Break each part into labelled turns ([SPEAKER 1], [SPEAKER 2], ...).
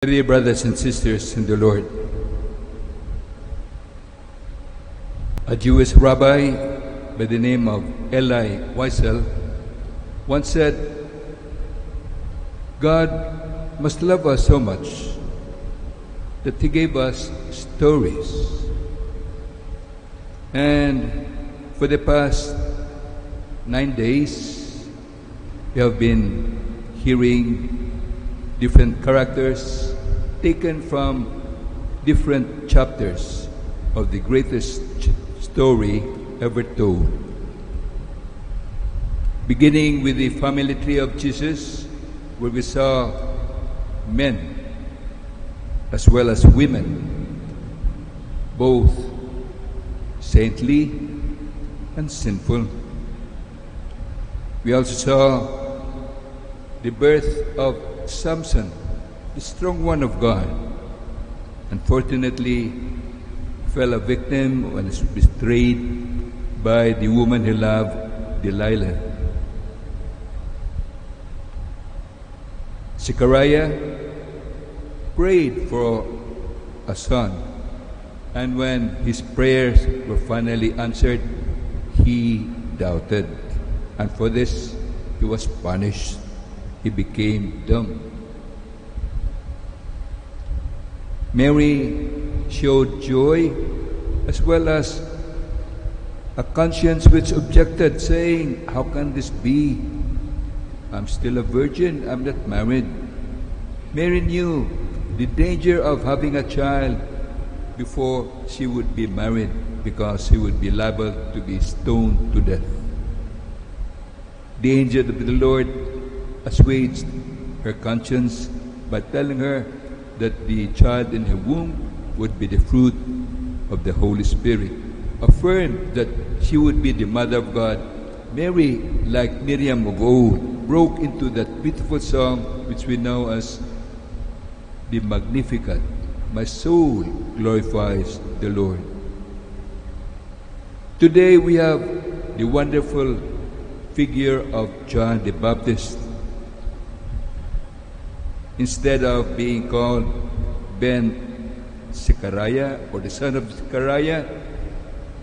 [SPEAKER 1] Dear brothers and sisters in the Lord, a Jewish rabbi by the name of Eli Wiesel once said, God must love us so much that He gave us stories. And for the past 9 days, we have been hearing different characters taken from different chapters of the greatest story ever told. Beginning with the family tree of Jesus, where we saw men as well as women, both saintly and sinful. We also saw the birth of Samson, the strong one of God. Unfortunately, fell a victim when he was betrayed by the woman he loved, Delilah. Zechariah prayed for a son, and when his prayers were finally answered, he doubted, and for this he was punished. He became dumb. Mary showed joy as well as a conscience which objected, saying, how can this be? I'm still a virgin, I'm not married. Mary knew the danger of having a child before she would be married, because she would be liable to be stoned to death. The angel of the Lord assuaged her conscience by telling her that the child in her womb would be the fruit of the Holy Spirit, affirmed that she would be the mother of God. Mary, like Miriam of old, broke into that beautiful song which we know as the Magnificat. My soul glorifies the Lord. Today we have the wonderful figure of John the Baptist. Instead of being called Ben Zechariah, or the son of Zechariah,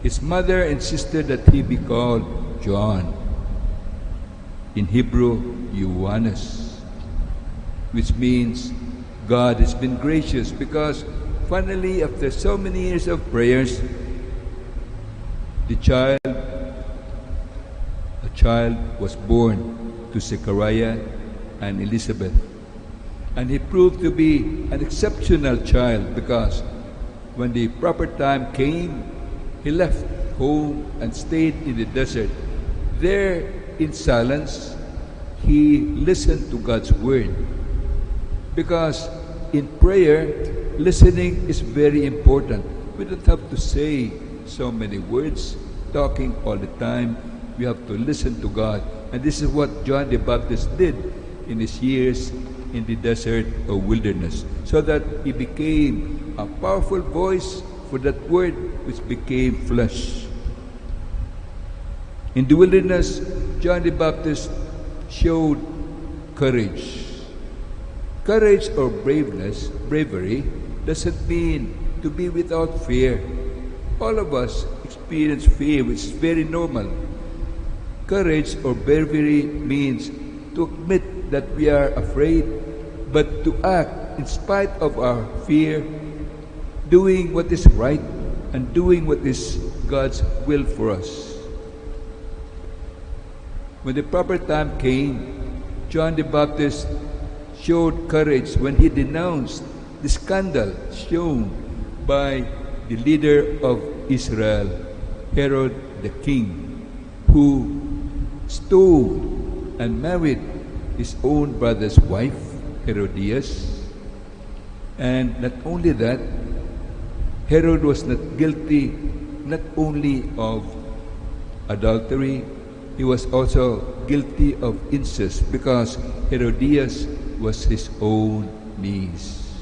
[SPEAKER 1] his mother insisted that he be called John. In Hebrew, Ioannes, which means God has been gracious, because finally, after so many years of prayers, a child was born to Zechariah and Elizabeth. And he proved to be an exceptional child, because when the proper time came, he left home and stayed in the desert. There, in silence, he listened to God's word. Because in prayer, listening is very important. We don't have to say so many words, talking all the time. We have to listen to God. And this is what John the Baptist did in his years in the desert or wilderness, so that he became a powerful voice for that word which became flesh. In the wilderness, John the Baptist showed courage. Courage or bravery doesn't mean to be without fear. All of us experience fear, which is very normal. Courage or bravery means to admit that we are afraid, but to act in spite of our fear, doing what is right and doing what is God's will for us. When the proper time came, John the Baptist showed courage when he denounced the scandal shown by the leader of Israel, Herod the king, who stoned and married his own brother's wife, Herodias. And not only that, Herod was not guilty not only of adultery, he was also guilty of incest, because Herodias was his own niece.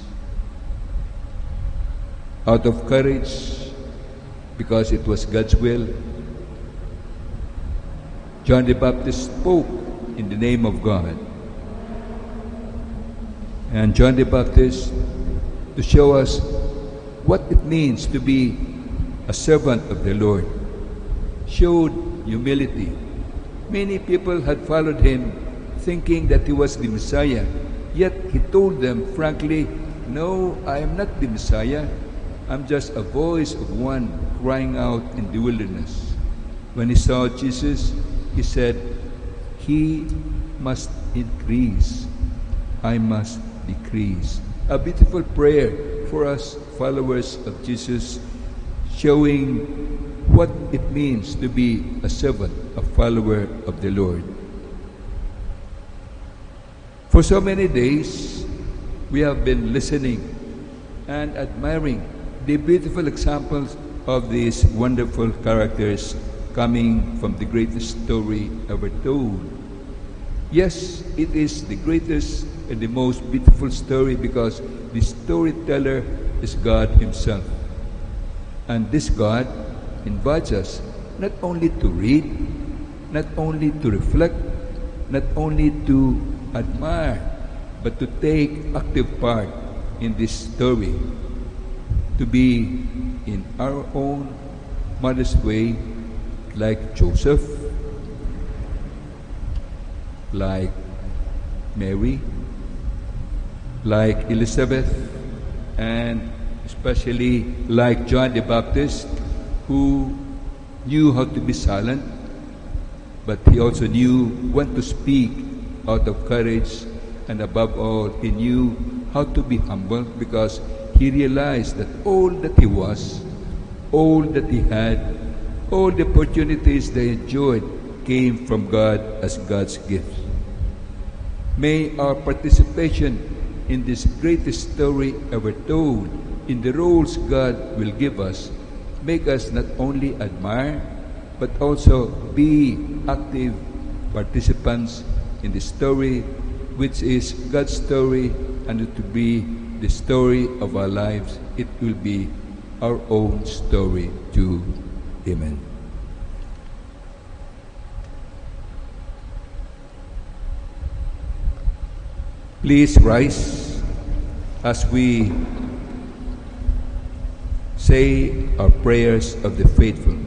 [SPEAKER 1] Out of courage, because it was God's will, John the Baptist spoke in the name of God. and John the Baptist to show us what it means to be a servant of the Lord, showed humility. Many people had followed him thinking that he was the Messiah, yet he told them frankly, "No, I am not the Messiah. I'm just a voice of one crying out in the wilderness." When he saw Jesus, he said, "He must increase, I must decrease." A beautiful prayer for us followers of Jesus, showing what it means to be a servant, a follower of the Lord. For so many days, we have been listening and admiring the beautiful examples of these wonderful characters coming from the greatest story ever told. Yes, it is the greatest and the most beautiful story because the storyteller is God Himself. And this God invites us not only to read, not only to reflect, not only to admire, but to take active part in this story, to be in our own modest way, like Joseph, like Mary, like Elizabeth, and especially like John the Baptist, who knew how to be silent, but he also knew when to speak out of courage, and above all, he knew how to be humble because he realized that all that he was, all that he had, all the opportunities they enjoyed came from God as God's gift. May our participation in this greatest story ever told, in the roles God will give us, make us not only admire, but also be active participants in the story, which is God's story, and it will be the story of our lives. It will be our own story too. Amen. Please rise as we say our prayers of the faithful.